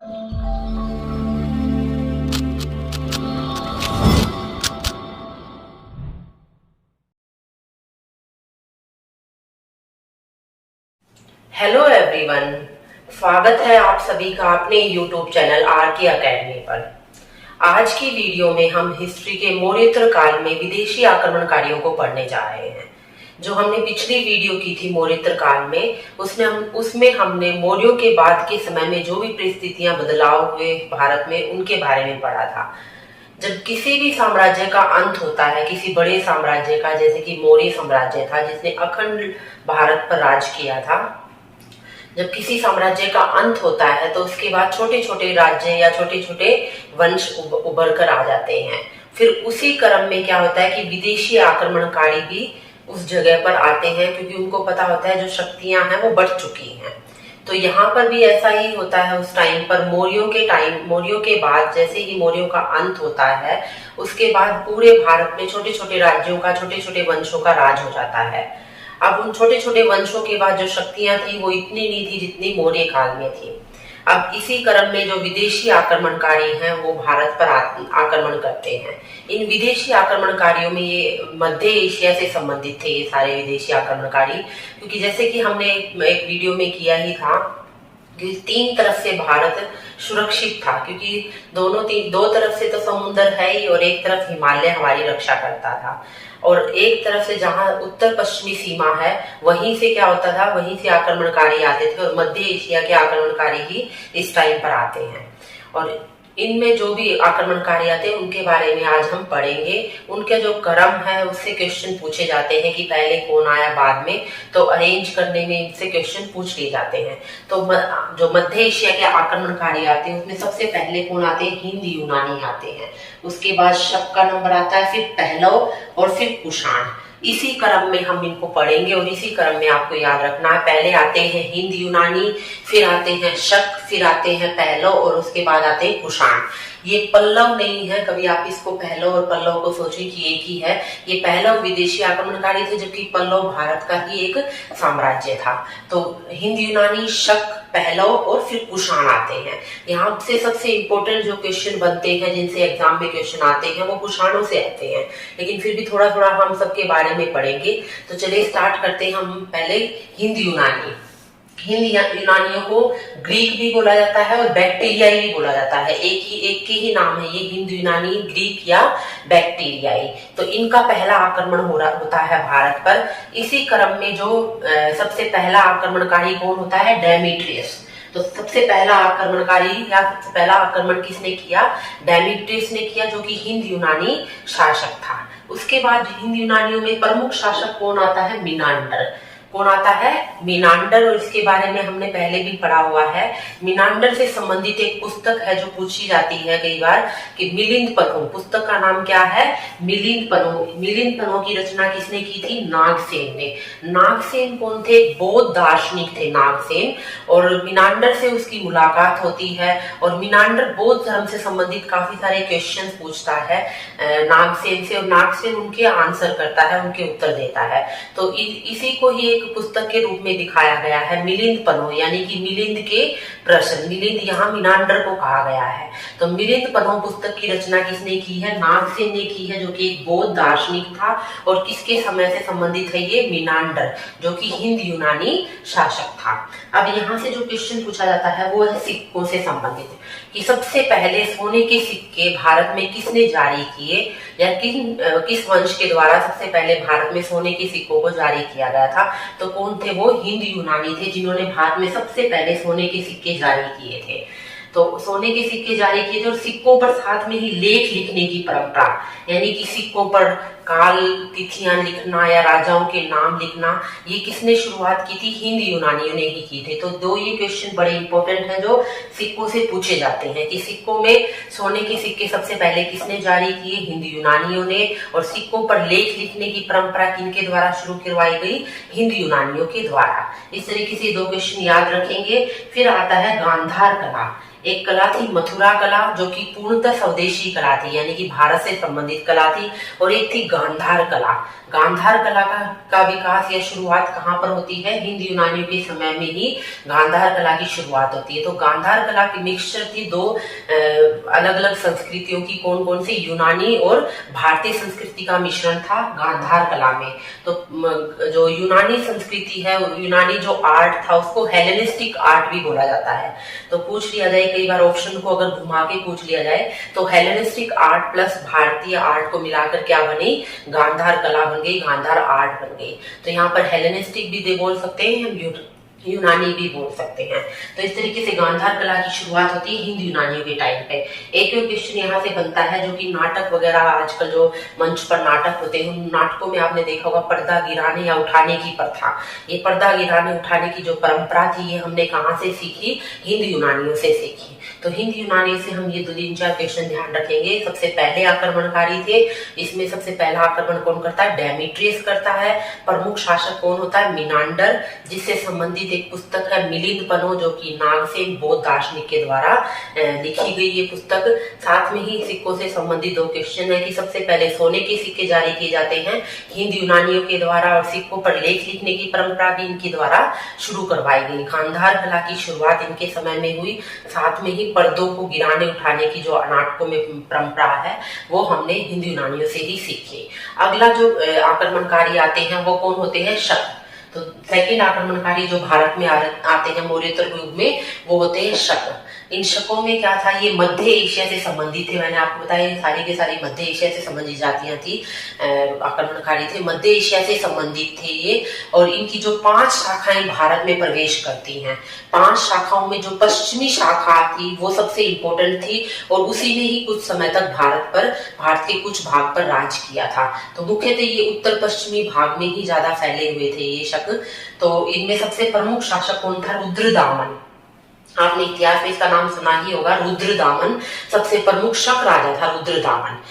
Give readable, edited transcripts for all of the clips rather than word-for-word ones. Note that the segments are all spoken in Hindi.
हेलो एवरीवन, स्वागत है आप सभी का अपने यूट्यूब चैनल आरके अकेडमी पर। आज की वीडियो में हम हिस्ट्री के मौर्योत्तर काल में विदेशी आक्रमणकारियों को पढ़ने जा रहे हैं। जो हमने पिछली वीडियो की थी मौर्योत्तर काल में, उसमें हमने मौर्यों के बाद के समय में जो भी परिस्थितियां बदलाव हुए भारत में उनके बारे में पढ़ा था। जब किसी भी साम्राज्य का अंत होता है, किसी बड़े साम्राज्य का, जैसे कि मौर्य साम्राज्य था जिसने अखंड भारत पर राज किया था, जब किसी साम्राज्य का अंत होता है तो उसके बाद छोटे छोटे राज्य या छोटे छोटे वंश उभर कर आ जाते हैं। फिर उसी क्रम में क्या होता है कि विदेशी आक्रमणकारी भी उस जगह पर आते हैं, क्योंकि उनको पता होता है जो शक्तियां हैं वो बढ़ चुकी हैं। तो यहाँ पर भी ऐसा ही होता है। उस टाइम पर मौर्यों के बाद जैसे ही मौर्यों का अंत होता है, उसके बाद पूरे भारत में छोटे छोटे राज्यों का, छोटे छोटे वंशों का राज हो जाता है। अब उन छोटे छोटे वंशों के बाद जो शक्तियां थी वो इतनी नहीं थी जितनी मौर्य काल में थी। अब इसी क्रम में जो विदेशी आक्रमणकारी हैं वो भारत पर आक्रमण करते हैं। इन विदेशी आक्रमणकारियों में ये मध्य एशिया से संबंधित थे, ये सारे विदेशी आक्रमणकारी, क्योंकि जैसे कि हमने एक वीडियो में किया ही था कि तीन तरफ से भारत सुरक्षित था, क्योंकि दो तरफ से तो समुद्र है ही और एक तरफ हिमालय हमारी रक्षा करता था, और एक तरफ से जहां उत्तर पश्चिमी सीमा है वहीं से क्या होता था, वहीं से आक्रमणकारी आते थे, और मध्य एशिया के आक्रमणकारी ही इस टाइम पर आते हैं। और इनमें जो भी आक्रमणकारी आते हैं उनके बारे में आज हम पढ़ेंगे। उनके जो क्रम है उससे क्वेश्चन पूछे जाते हैं कि पहले कौन आया बाद में, तो अरेंज करने में इनसे क्वेश्चन पूछ लिए जाते हैं। तो जो मध्य एशिया के आक्रमणकारी आते हैं उसमें सबसे पहले कौन आते हैं, हिंद यूनानी आते हैं। उसके बाद शक का नंबर आता है, फिर पहलव और फिर कुषाण। इसी क्रम में हम इनको पढ़ेंगे और इसी क्रम में आपको याद रखना है। पहले आते हैं हिंद यूनानी, फिर आते हैं शक, फिर आते हैं पहलव और उसके बाद आते हैं कुषाण। ये पल्लव नहीं है, कभी आप इसको पहलव और पल्लव को सोचिए कि एक ही है। ये पहलव विदेशी आक्रमणकारी थे, जबकि पल्लव भारत का ही एक साम्राज्य था। तो हिंद यूनानी, शक, पहलव और फिर कुषाण आते हैं। यहाँ से सबसे इंपॉर्टेंट जो क्वेश्चन बनते हैं, जिनसे एग्जाम में क्वेश्चन आते हैं, वो कुषाणों से आते हैं, लेकिन फिर भी थोड़ा थोड़ा हम सबके बारे में पढ़ेंगे। तो चलिए स्टार्ट करते हैं हम पहले हिंद यूनानी। हिंद यूनानियों को ग्रीक भी बोला जाता है और बैक्टीरियाई भी बोला जाता है। एक के ही नाम है ये, हिंद यूनानी, ग्रीक या बैक्टीरियाई। तो इनका पहला आक्रमण होता है भारत पर। इसी क्रम में जो सबसे पहला आक्रमणकारी कौन होता है, डेमेट्रियस। तो सबसे पहला आक्रमणकारी या सबसे पहला आक्रमण किसने किया, डेमेट्रियस ने किया, जो कि हिंद यूनानी शासक था। उसके बाद हिंद यूनानियों में प्रमुख शासक कौन आता है, मीनांडर। कौन आता है, मीनांडर। और इसके बारे में हमने पहले भी पढ़ा हुआ है। मीनांडर से संबंधित एक पुस्तक है जो पूछी जाती है कई बार कि मिलिंद पन्हो। पुस्तक का नाम क्या है, मिलिंद पन्हो। मिलिंद पन्हो की रचना किसने की थी, नागसेन ने। नागसेन कौन थे, बौद्ध दार्शनिक थे नागसेन। और मीनांडर से उसकी मुलाकात होती है और मीनांडर बौद्ध धर्म से संबंधित काफी सारे क्वेश्चन पूछता है नागसेन से, और नागसेन उनके आंसर करता है, उनके उत्तर देता है। तो इसी को ही एक पुस्तक के रूप में दिखाया गया है, मिलिंद पन्हो, यानी कि मिलिंद के प्रश्न। मिलिंद यहाँ मीनांडर को कहा गया है। तो मिलिंद पन्हो पुस्तक की रचना किसने की है, नागसेन ने की है, जो कि एक बौद्ध दार्शनिक था। और किसके समय से संबंधित है ये, मीनांडर, जो कि हिंद यूनानी शासक था। अब यहाँ से जो क्वेश्चन पूछा जाता है वो है सिक्कों से संबंधित, कि सबसे पहले सोने के सिक्के भारत में किसने जारी किए, या किस वंश के द्वारा सबसे पहले भारत में सोने के सिक्कों को जारी किया गया था। तो कौन थे वो, हिंद यूनानी थे, जिन्होंने भारत में सबसे पहले सोने के सिक्के जारी किए थे। तो सोने के सिक्के जारी किए थे और सिक्कों पर साथ में ही लेख लिखने की परंपरा, यानी कि सिक्कों पर काल तिथियां लिखना या राजाओं के नाम लिखना, ये किसने शुरुआत की थी, हिंद यूनानियों ने ही की थी। तो दो ये क्वेश्चन बड़े इंपॉर्टेंट हैं जो सिक्कों से पूछे जाते हैं, कि सिक्कों में सोने के सिक्के सबसे पहले किसने जारी किए, हिंद यूनानियों ने। और सिक्कों पर लेख लिखने की परंपरा किनके द्वारा शुरू करवाई गई, हिंद यूनानियों के द्वारा। इस तरीके से दो क्वेश्चन याद रखेंगे। फिर आता है गांधार कला। एक कला थी मथुरा कला, जो कि पूर्णतः स्वदेशी कला थी, यानी कि भारत से संबंधित कला थी। और एक थी गांधार कला। गांधार कला का विकास या शुरुआत कहाँ पर होती है? हिंद यूनानियों के समय में ही गांधार कला की शुरुआत होती है। तो गांधार कला की मिक्सचर थी दो अलग अलग संस्कृतियों की। कौन कौन सी? यूनानी और भारतीय संस्कृति का मिश्रण था गांधार कला में। तो जो यूनानी संस्कृति है, यूनानी जो आर्ट था, उसको हेलेनिस्टिक आर्ट भी बोला जाता है। तो पूछ लिया जाए, कई बार ऑप्शन को अगर घुमा के पूछ लिया जाए तो हेलेनिस्टिक आर्ट प्लस भारतीय आर्ट को मिलाकर क्या बनी? गांधार कला बन गई, गांधार आर्ट बन गई। तो यहाँ पर हेलेनिस्टिक भी दे बोल सकते हैं हम, यूनानी भी बोल सकते हैं। तो इस तरीके से गांधार कला की शुरुआत होती है हिंद यूनानियों के टाइम पे। एक और क्वेश्चन यहाँ से बनता है, जो कि नाटक वगैरह आजकल जो मंच पर नाटक होते हैं, उन नाटकों में आपने देखा होगा पर्दा गिराने या उठाने की प्रथा। ये पर्दा गिराने उठाने की जो परंपरा थी, ये हमने कहाँ से सीखी? हिंद यूनानियों से सीखी। तो हिंद यूनानियों से हम ये 2-3-4 क्वेश्चन ध्यान रखेंगे। सबसे पहले आक्रमणकारी थे, इसमें सबसे पहला आक्रमण कौन करता है? डेमेट्रियस करता है। प्रमुख शासक कौन होता है? मिनांडर। जिससे संबंधित एक पुस्तक है मिलिंद पनो, जो कि नागसेन बौद्ध दार्शनिक के द्वारा लिखी गई ये पुस्तक। साथ में ही सिक्कों से संबंधित 2 क्वेश्चन है कि सबसे पहले सोने के सिक्के जारी किए जाते हैं हिंद यूनानियों के द्वारा, और सिक्कों पर लेख लिखने की परंपरा भी इनके द्वारा शुरू करवाई गई। गांधार कला की शुरुआत इनके समय में हुई। साथ में ही पर्दों को गिराने उठाने की जो नाटकों में परंपरा है, वो हमने हिंद यूनानियों से ही सीखी। अगला जो आक्रमणकारी आते हैं वो कौन होते हैं? शक। तो सेकंड आक्रमणकारी जो भारत में आते हैं मौर्योत्तर युग में, वो होते हैं शक। इन शकों में क्या था? ये मध्य एशिया से संबंधित थे। मैंने आपको बताया सारी के सारी मध्य एशिया से संबंधित जातियां थी, आक्रमणकारी थे, मध्य एशिया से संबंधित थे ये। और इनकी जो 5 शाखाएं भारत में प्रवेश करती हैं, 5 शाखाओं में जो पश्चिमी शाखा थी वो सबसे इंपॉर्टेंट थी, और उसी ने ही कुछ समय तक भारत के कुछ भाग पर राज किया था। तो मुख्यतः ये उत्तर पश्चिमी भाग में ही ज्यादा फैले हुए थे ये शक। तो इनमें सबसे प्रमुख शासक कौन था? रुद्रदामन। आपने इतिहास में इसका नाम सुना ही होगा, रुद्रदामन। सबसे प्रमुख शक राजा था रुद्रदामन।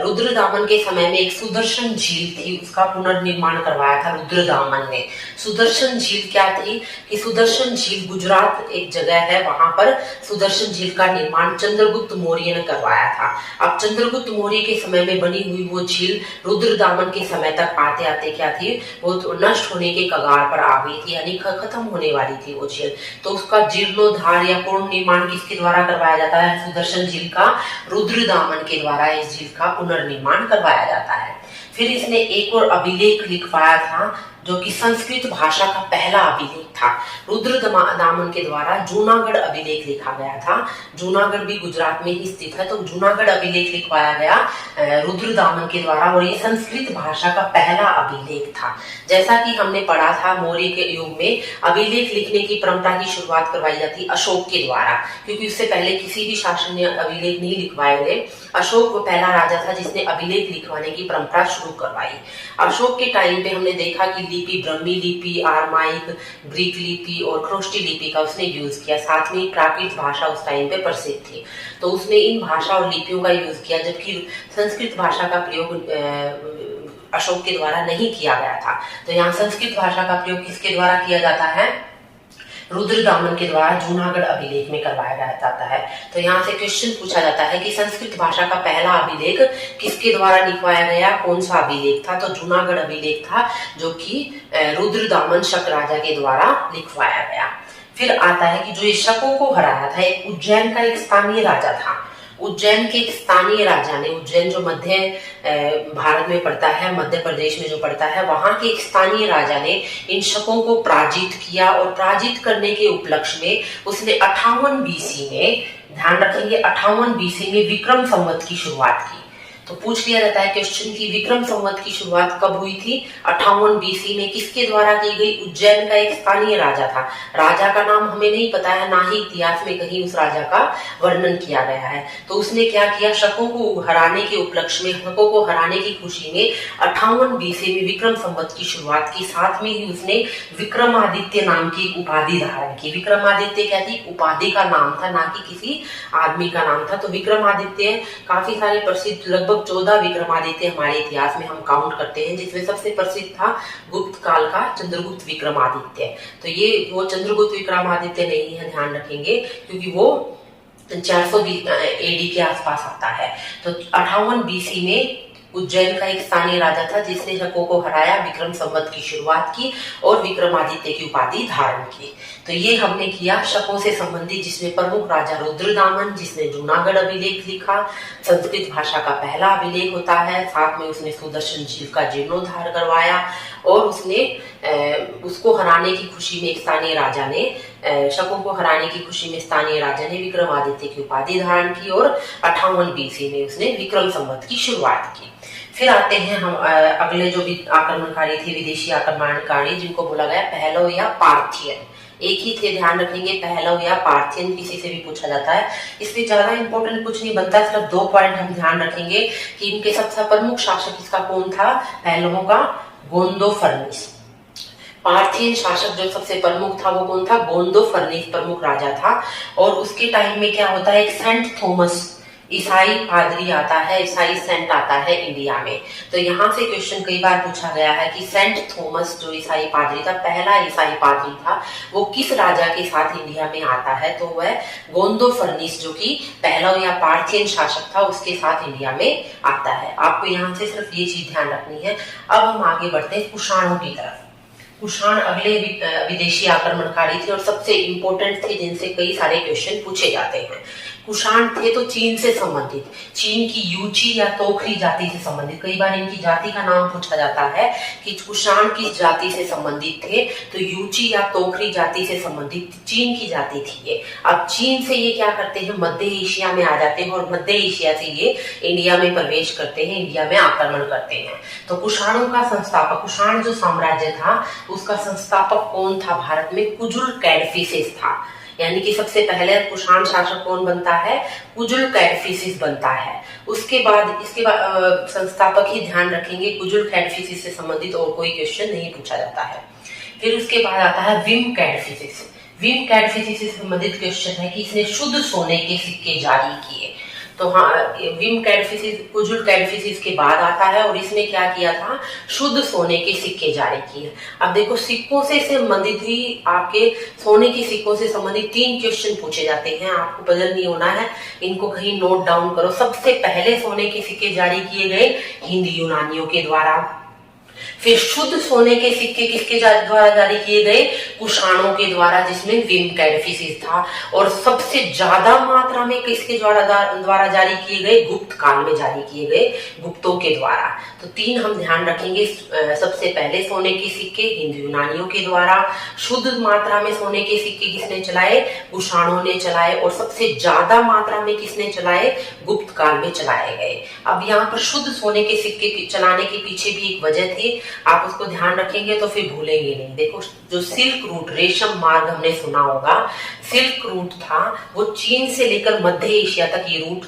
रुद्रदामन के समय में एक सुदर्शन झील थी, उसका पुनर्निर्माण करवाया था रुद्रदामन ने। सुदर्शन झील क्या थी? कि सुदर्शन झील गुजरात एक जगह है, वहां पर सुदर्शन झील का निर्माण चंद्रगुप्त मौर्य ने करवाया था। अब चंद्रगुप्त मौर्य के समय में बनी हुई वो झील रुद्रदामन के समय तक आते आते क्या थी? वो तो नष्ट होने के कगार पर आ गई थी, यानी खत्म होने वाली थी वो झील। तो उसका जीर्णोद्धार या पूर्ण निर्माण किसके द्वारा करवाया जाता है? सुदर्शन झील का रुद्रदामन के द्वारा इस झील का पुनर्निर्माण करवाया जाता है। फिर इसने एक और अभिलेख लिखवाया था, जो कि संस्कृत भाषा का पहला अभिलेख था। रुद्रदामन के द्वारा जूनागढ़ अभिलेख लिखा गया था। जूनागढ़ भी गुजरात में ही स्थित है, तो जूनागढ़ अभिलेख लिखवाया गया रुद्रदामन के द्वारा, और ये संस्कृत भाषा का पहला अभिलेख था। जैसा कि हमने पढ़ा था, मौर्य के युग में अभिलेख लिखने की परंपरा की शुरुआत करवाई जाती अशोक के द्वारा, क्योंकि उससे पहले किसी भी शासन ने अभिलेख नहीं लिखवाए गए। अशोक वो पहला राजा था जिसने अभिलेख लिखवाने की परंपरा शुरू करवाई। अशोक के टाइम पे हमने देखा कि लिपि, ब्रह्मी लिपि, आरमाइक, ग्रीक लिपि और ख्रोष्टी लिपि का उसने यूज किया। साथ में प्राकृत भाषा उस टाइम पे प्रसिद्ध थी, तो उसने इन भाषा और लिपियों का यूज किया, जबकि संस्कृत भाषा का प्रयोग अशोक के द्वारा नहीं किया गया था। तो यहाँ संस्कृत भाषा का प्रयोग किसके द्वारा किया जाता है? रुद्रदामन के द्वारा जूनागढ़ अभिलेख में करवाया जाता है। तो यहाँ से क्वेश्चन पूछा जाता है कि संस्कृत भाषा का पहला अभिलेख किसके द्वारा लिखवाया गया? कौन सा अभिलेख था? तो जूनागढ़ अभिलेख था, जो कि रुद्रदामन शक राजा के द्वारा लिखवाया गया। फिर आता है कि जो ये शकों को हराया था, एक उज्जैन का एक स्थानीय राजा था। उज्जैन के एक स्थानीय राजा ने, उज्जैन जो मध्य भारत में पड़ता है, मध्य प्रदेश में जो पड़ता है, वहां के एक स्थानीय राजा ने इन शकों को पराजित किया, और पराजित करने के उपलक्ष्य में उसने 58 बीसी में, ध्यान रखेंगे 58 बीसी में विक्रम संवत की शुरुआत की। तो पूछ लिया जाता है क्वेश्चन की विक्रम संवत की शुरुआत कब हुई थी? 58 बीसी में। किसके द्वारा की गई? उज्जैन का एक स्थानीय राजा था। राजा का नाम हमें नहीं पता है, ना ही इतिहास में कहीं उस राजा का वर्णन किया गया है। तो उसने क्या किया? शकों को हराने के उपलक्ष्य में, शकों को हराने की खुशी में 58 बीसी में विक्रम संवत की शुरुआत की। साथ में ही उसने विक्रमादित्य नाम की एक उपाधि धारण की। विक्रमादित्य क्या थी? उपाधि का नाम था, ना कि किसी आदमी का नाम था। तो विक्रमादित्य काफी सारे प्रसिद्ध, लगभग 14 विक्रमादित्य हमारे इतिहास में हम काउंट करते हैं, जिसमें सबसे प्रसिद्ध था गुप्त काल का चंद्रगुप्त विक्रमादित्य। तो ये वो चंद्रगुप्त विक्रमादित्य नहीं है, ध्यान रखेंगे, क्योंकि वो 420 एडी के आसपास आता है। तो 58 बीसी में उज्जैन का एक स्थानीय राजा था जिसने शकों को हराया, विक्रम संवत की शुरुआत की और विक्रमादित्य की उपाधि धारण की। तो ये हमने किया शकों से संबंधित, जिसमें प्रमुख राजा रुद्रदामन जिसने जूनागढ़ अभिलेख लिखा, संस्कृत भाषा का पहला अभिलेख होता है। साथ में उसने सुदर्शन झील का जीर्णोद्धार करवाया और उसने उसको हराने की खुशी में एक स्थानीय राजा ने शकों को हराने की खुशी में स्थानीय राजा ने विक्रमादित्य की उपाधि धारण की और 58 बीसी में उसने विक्रम संवत की शुरुआत की। फिर आते हैं हम अगले जो भी आक्रमणकारी थे, विदेशी आक्रमणकारी, जिनको बोला गया पहलव या पार्थियन। एक ही थे, ध्यान रखेंगे, पहलव या पार्थियन किसी से भी पूछा जाता है। इसमें ज्यादा इंपॉर्टेंट कुछ नहीं बनता, सिर्फ 2 पॉइंट हम ध्यान रखेंगे कि इनके सबसे प्रमुख शासक इसका कौन था, पहलवों का गोंदोफर्निस। पार्थियन शासक जो सबसे प्रमुख था वो कौन था, गोंदोफर्निस प्रमुख राजा था। और उसके टाइम में क्या होता है, एक सेंट थॉमस ईसाई पादरी आता है, ईसाई सेंट आता है इंडिया में। तो यहाँ से क्वेश्चन कई बार पूछा गया है कि सेंट थॉमस जो ईसाई पादरी था, पहला ईसाई पादरी था, वो किस राजा के साथ इंडिया में आता है। तो वह गोंदोफर्निस जो कि पहलव या पार्थियन शासक था उसके साथ इंडिया में आता है। आपको यहाँ से सिर्फ ये चीज ध्यान रखनी है। अब हम आगे बढ़ते हैं कुषाणों की तरफ। कुषाण अगले विदेशी आक्रमणकारी थे और सबसे इंपॉर्टेंट थे, जिनसे कई सारे क्वेश्चन पूछे जाते हैं। कुषाण थे तो चीन से संबंधित, चीन की यूची या तोखरी जाति से संबंधित। कई बार इनकी जाति का नाम पूछा जाता है कि कुषाण किस जाति से संबंधित थे, तो यूची या तोखरी जाति से संबंधित चीन की जाति थी ये। अब चीन से ये क्या करते हैं, मध्य एशिया में आ जाते हैं और मध्य एशिया से ये इंडिया में प्रवेश करते हैं, इंडिया में आक्रमण करते हैं। तो कुषाणों का संस्थापक, कुषाण जो साम्राज्य था उसका संस्थापक कौन था भारत में, कुजुल कैडफिसेस था। यानी कि सबसे पहले कुषाण शासक कौन बनता है, कुजुल कैडफिसेस बनता है। उसके बाद इसके बाद संस्थापक ही ध्यान रखेंगे, कुजुल कैडफिसेस से संबंधित और कोई क्वेश्चन नहीं पूछा जाता है। फिर उसके बाद आता है विम कैडफिसेस। विम कैडफिसेस से संबंधित क्वेश्चन है कि इसने शुद्ध सोने के सिक्के जारी किए। तो हाँ, विम कैडफिसेस कुजुल कैडफिसेस के बाद आता है और इसने क्या किया था, शुद्ध सोने के सिक्के जारी किए। अब देखो, सिक्कों से संबंधित ही आपके सोने के सिक्कों से संबंधित 3 क्वेश्चन पूछे जाते हैं। आपको पजल नहीं होना है, इनको कहीं नोट डाउन करो। सबसे पहले सोने के सिक्के जारी किए गए हिंद यूनानियों के द्वारा। फिर शुद्ध सोने के सिक्के किसके द्वारा जारी किए गए, कुषाणों के द्वारा, जिसमें विम कैडफिसेस था। और सबसे ज्यादा मात्रा में किसके द्वारा जारी किए गए, गुप्त काल में जारी किए गए, गुप्तों के द्वारा। तो 3 हम ध्यान रखेंगे। सबसे पहले सोने के सिक्के हिंद यूनानियों के द्वारा, शुद्ध मात्रा में सोने के सिक्के किसने चलाए, कुषाणों ने चलाए, और सबसे ज्यादा मात्रा में किसने चलाए, गुप्त काल में चलाए गए। अब यहाँ पर शुद्ध सोने के सिक्के चलाने के पीछे भी एक वजह थी, आप उसको ध्यान रखेंगे तो फिर भूलेंगे नहीं। देखो, जो सिल्क रूट, रेशम मार्ग हमने सुना होगा, सिल्क रूट था, वो चीन से लेकर मध्य एशिया तक ये रूट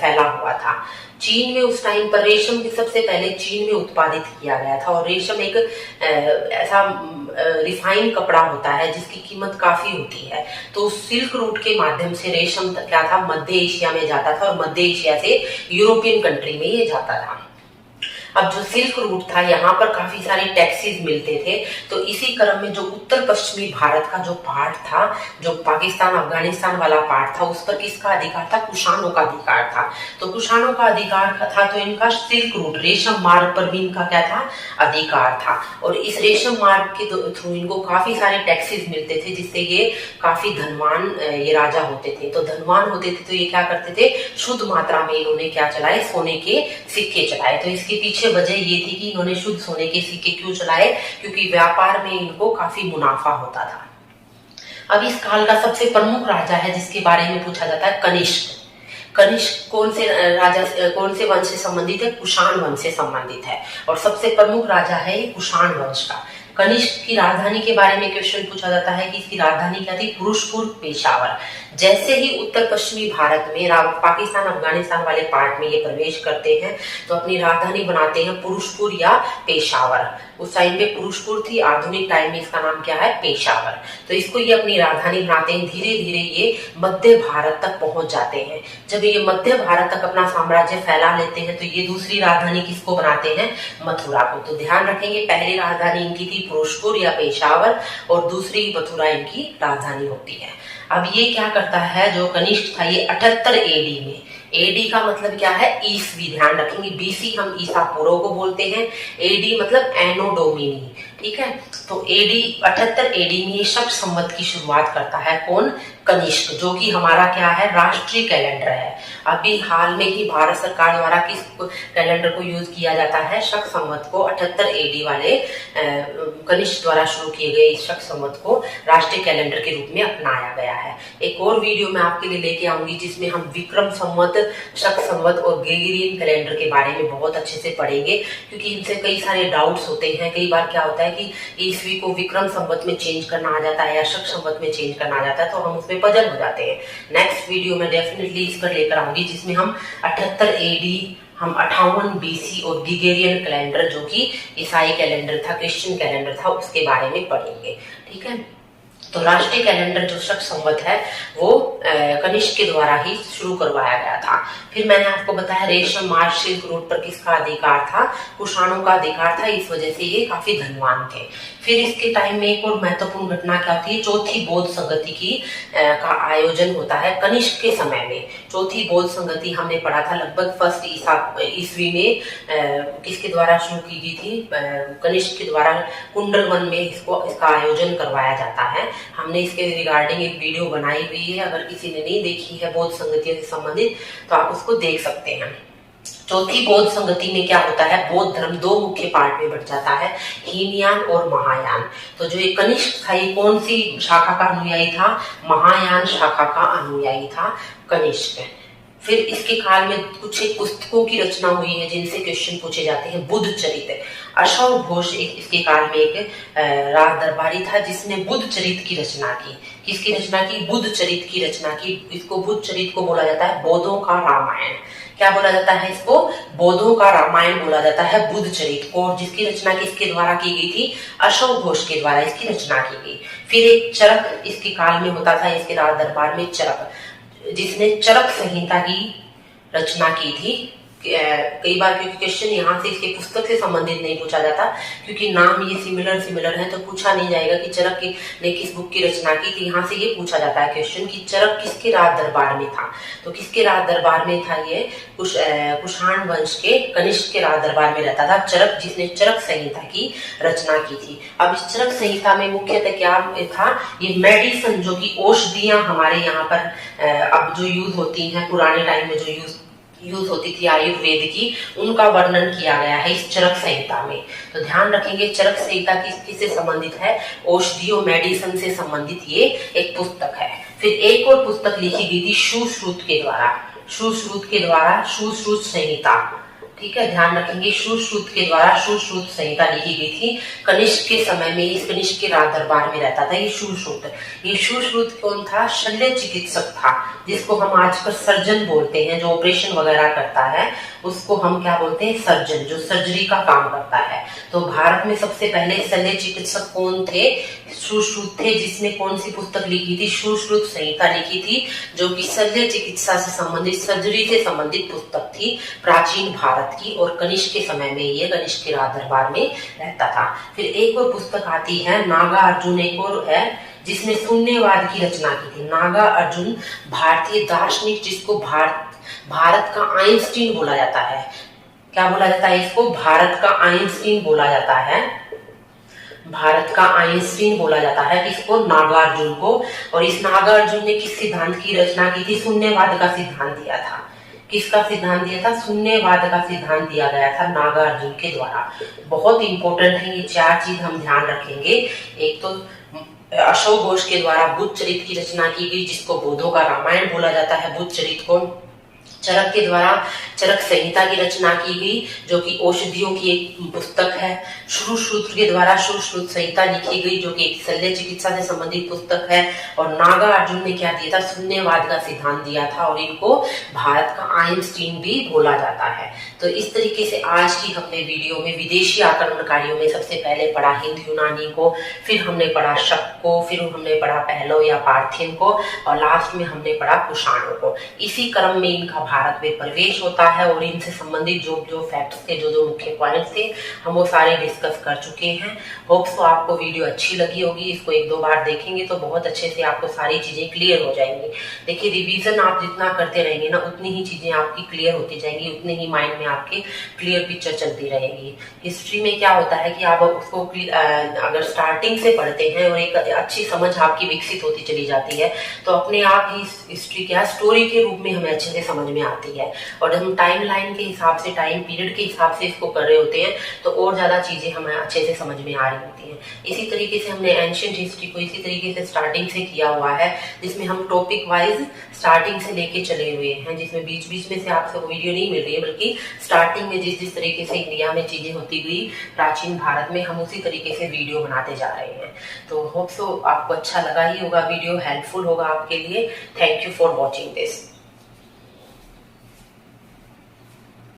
फैला हुआ था। चीन में उस टाइम पर रेशम की सबसे पहले चीन में उत्पादित किया गया था। और रेशम एक ऐसा रिफाइन कपड़ा होता है जिसकी कीमत काफी होती है। तो सिल्क रूट के माध्यम से रेशम क्या था, मध्य एशिया में जाता था और मध्य एशिया से यूरोपियन कंट्री में ये जाता था। अब जो सिल्क रूट था, यहाँ पर काफी सारे टैक्सेस मिलते थे। तो इसी क्रम में जो उत्तर पश्चिमी भारत का जो पार्ट था, जो पाकिस्तान अफगानिस्तान वाला पार्ट था, उस पर किसका अधिकार था, कुषाणों का अधिकार था। तो कुषाणों का अधिकार था, तो इनका सिल्क रूट, रेशम मार्ग पर भी इनका क्या था, अधिकार था। और इस रेशम मार्ग के थ्रू इनको काफी सारे टैक्सेस मिलते थे, जिससे ये काफी धनवान ये राजा होते थे। तो धनवान होते थे तो ये क्या करते थे, शुद्ध मात्रा में इन्होंने क्या चलाए, सोने के सिक्के चलाए। तो इसके पीछे वजह ये थी कि इन्होंने शुद्ध सोने के सिक्के क्यों चलाए, क्योंकि व्यापार में इनको काफी मुनाफा होता था। अब इस काल का सबसे प्रमुख राजा है जिसके बारे में पूछा जाता है, कनिष्क। कनिष्क कौन से राजा, कौन से वंश से संबंधित है, कुषाण वंश से संबंधित है। और सबसे प्रमुख राजा है ये कुषाण वंश का। कनिष्क की राजधानी के बारे में क्वेश्चन पूछा जाता है कि इसकी राजधानी क्या थी, पुरुषपुर, पेशावर। जैसे ही उत्तर पश्चिमी भारत में पाकिस्तान अफगानिस्तान वाले पार्ट में ये प्रवेश करते हैं तो अपनी राजधानी बनाते हैं पुरुषपुर या पेशावर। उस टाइम पे पुरुषपुर थी, आधुनिक टाइम में इसका नाम क्या है, पेशावर। तो इसको ये अपनी राजधानी बनाते हैं। धीरे धीरे ये मध्य भारत तक पहुंच जाते हैं। जब ये मध्य भारत तक अपना साम्राज्य फैला लेते हैं तो ये दूसरी राजधानी किसको बनाते हैं, मथुरा को। तो ध्यान रखेंगे, पहली राजधानी इनकी थी पुरुषपुर या पेशावर और दूसरी मथुरा इनकी राजधानी होती है। अब ये क्या करता है, जो कनिष्क था ये 78 एडी में, एडी का मतलब क्या है, ईसवी, ध्यान रखेंगे, बीसी हम ईसा पूर्व को बोलते हैं, एडी मतलब एनो डोमिनी, ठीक है। तो एडी 78 एडी में शक संवत की शुरुआत करता है कौन, कनिष्क, जो कि हमारा क्या है, राष्ट्रीय कैलेंडर है। अभी हाल में ही भारत सरकार द्वारा किस कैलेंडर को यूज किया जाता है, शक संवत को 78 एडी वाले कनिष्क द्वारा शुरू किए गए इस शक संवत को राष्ट्रीय कैलेंडर के रूप में अपनाया गया है। एक और वीडियो मैं आपके लिए लेके आऊंगी जिसमें हम विक्रम संवत, शक संवत और ग्रेगोरियन कैलेंडर के बारे में बहुत अच्छे से पढ़ेंगे, क्योंकि इनसे कई सारे डाउट्स होते हैं। कई बार क्या होता है कि ईस्वी को विक्रम संवत में चेंज करना आ जाता है या शक संवत में चेंज करना आ जाता है, तो हम उसमें पजल हो जाते हैं। नेक्स्ट वीडियो में डेफिनेटली इसका लेकर आऊंगी जिसमें हम 78 एडी, हम 58 बीसी और ग्रेगोरियन कैलेंडर जो कि ईसाई कैलेंडर था, क्रिश्चियन कैलेंडर था, उसके बारे में पढ़ेंगे, ठीक है। तो राष्ट्रीय कैलेंडर जो शक संवत है वो कनिष्क के द्वारा ही शुरू करवाया गया था। फिर मैंने आपको बताया रेशम मार्ग सिल्क रूट पर किसका अधिकार था, कुषाणों का अधिकार था, इस वजह से ये काफी धनवान थे। फिर इसके टाइम में एक और महत्वपूर्ण घटना क्या होती है, चौथी बौद्ध संगति की का आयोजन होता है कनिष्क के समय में। चौथी बौद्ध संगति हमने पढ़ा था लगभग फर्स्ट ईस्वी में किसके द्वारा शुरू की गई थी, कनिष्क के द्वारा कुंडल वन में इसका आयोजन करवाया जाता है। हमने इसके रिगार्डिंग एक वीडियो बनाई हुई है, अगर किसी ने नहीं देखी है बौद्ध संगतियों से संबंधित तो आप उसको देख सकते हैं। चौथी बौद्ध संगति में क्या होता है, बौद्ध धर्म दो मुख्य पार्ट में बट जाता है, हीनयान और महायान। तो जो ये कनिष्क था ये कौन सी शाखा का अनुयायी था, महायान शाखा का अनुयायी था कनिष्क। फिर इसके काल में कुछ एक पुस्तकों की रचना हुई है जिनसे क्वेश्चन पूछे जाते हैं। बुद्ध चरित, अशोक घोष इसके काल में एक राज दरबारी था जिसने बुद्ध चरित की रचना की। किसकी रचना की, बुद्ध चरित की रचना की। इसको बुद्ध चरित को बोला जाता है बौद्धों का रामायण। क्या बोला जाता है इसको, बौद्धों का रामायण बोला जाता है बुद्ध चरित को। जिसकी रचना किसके द्वारा की गई थी, अशोक घोष के द्वारा इसकी रचना की गई। फिर एक चरक इसके काल में होता था, इसके राज दरबार में चरक, जिसने चरक संहिता की रचना की थी। कई बार क्योंकि क्वेश्चन यहाँ से इसके पुस्तक से संबंधित नहीं पूछा जाता, क्योंकि नाम ये सिमिलर है, तो पूछा नहीं जाएगा कि चरक ने किस बुक की रचना की थी। यहाँ से ये पूछा जाता है क्वेश्चन कि चरक किसके राज दरबार में था। तो किसके राज दरबार में था ये, कुषाण वंश के कनिष्क के राज दरबार में रहता था चरक, जिसने चरक संहिता की रचना की थी। अब इस चरक संहिता में मुख्यतः क्या था, ये मेडिसन जो कि औषधियां हमारे यहाँ पर अब जो यूज होती हैं, पुराने टाइम में जो यूज होती थी आयुर्वेद की, उनका वर्णन किया गया है इस चरक संहिता में। तो ध्यान रखेंगे चरक संहिता किससे संबंधित है, औषधियों मेडिसिन से संबंधित ये एक पुस्तक है। फिर एक और पुस्तक लिखी गई थी सुश्रुत के द्वारा, सुश्रुत संहिता, ठीक है, ध्यान रखेंगे सुश्रुत के द्वारा सुश्रुत संहिता लिखी गई थी कनिष्क के समय में। इस कनिष्क के राज दरबार में रहता था ये सुश्रुत। ये सुश्रुत कौन था, शल्य चिकित्सक था, जिसको हम आजकल सर्जन बोलते हैं। जो ऑपरेशन वगैरह करता है उसको हम क्या बोलते हैं, सर्जन, जो सर्जरी का काम करता है। तो भारत में सबसे पहले शल्य चिकित्सक कौन थे, सुश्रुत थे, जिसने कौन सी पुस्तक लिखी थी, सुश्रुत संहिता लिखी थी, जो कि शल्य चिकित्सा से संबंधित, सर्जरी से संबंधित पुस्तक थी प्राचीन भारत की। और कनिष्क के समय में ये कनिष्क के राज दरबार में रहता था। फिर एक और पुस्तक आती है नागार्जुन, एक और है जिसने शून्यवाद की रचना की थी। नागार्जुन भारतीय दार्शनिक, जिसको भारत का आइंस्टीन बोला जाता है। क्या बोला जाता है इसको, भारत का आइंस्टीन बोला जाता है, भारत का आइंस्टीन बोला जाता है किसको, नागार्जुन को। और इस नागार्जुन ने किस सिद्धांत की रचना की थी, शून्यवाद का सिद्धांत दिया था। किसका सिद्धांत दिया था, शून्यवाद का सिद्धांत दिया गया था नागार्जुन के द्वारा। बहुत इंपॉर्टेंट है ये चार चीज, हम ध्यान रखेंगे। एक तो अशोक घोष के द्वारा बुद्ध चरित की रचना की गई, जिसको बौद्धों का रामायण बोला जाता है बुद्ध चरित को। चरक के द्वारा चरक संहिता की रचना की गई, जो कि औषधियों की एक पुस्तक है। सुश्रुत के द्वारा सुश्रुत संहिता लिखी गई, जो कि एक शल्य चिकित्सा से संबंधित पुस्तक है। और नागार्जुन ने क्या दिया था, शून्यवाद का सिद्धांत दिया था, और इनको भारत का आइंस्टीन भी बोला जाता है। तो इस तरीके से आज की हमने वीडियो में विदेशी आक्रमणकारियों में सबसे पहले पढ़ा हिंद यूनानी को, फिर हमने पढ़ा शक को, फिर हमने पढ़ा पहलो या पार्थियन को, और लास्ट में हमने पढ़ा कुषाणों को। इसी क्रम में इनका इनका भारत में प्रवेश होता है और इनसे संबंधित जो जो फैक्ट्स थे, जो जो मुख्य पॉइंट्स थे, हम वो सारे डिस्कस कर चुके हैं। होप्स तो आपको वीडियो अच्छी लगी होगी। इसको एक दो बार देखेंगे तो बहुत अच्छे से आपको सारी चीजें क्लियर हो जाएंगी। देखिए, रिवीजन आप जितना करते रहेंगे ना, उतनी ही चीजें आपकी क्लियर होती जाएंगी, उतने ही माइंड में आपके क्लियर पिक्चर चलती रहेगी। हिस्ट्री में क्या होता है कि आप उसको अगर स्टार्टिंग से पढ़ते हैं और एक अच्छी समझ आपकी विकसित होती चली जाती है, तो अपने आप ही हिस्ट्री क्या स्टोरी के रूप में हमें अच्छे से समझ में आती है। और हम टाइम लाइन के हिसाब से, टाइम पीरियड के हिसाब से इसको कर रहे होते हैं, तो और ज्यादा चीजें हमें अच्छे से समझ में आ रही होती हैं। इसी तरीके से हमने एंशिएंट हिस्ट्री को इसी तरीके से स्टार्टिंग से किया हुआ है, जिसमें हम टॉपिक वाइज स्टार्टिंग से लेके चले हुए हैं, जिसमें बीच बीच में से आपको वीडियो नहीं मिल रही है, बल्कि स्टार्टिंग में जिस जिस तरीके से इंडिया में चीजें होती गई प्राचीन भारत में, हम उसी तरीके से वीडियो बनाते जा रहे हैं। तो होप सो आपको अच्छा लगा ही होगा, वीडियो हेल्पफुल होगा आपके लिए। Thank you for watching this.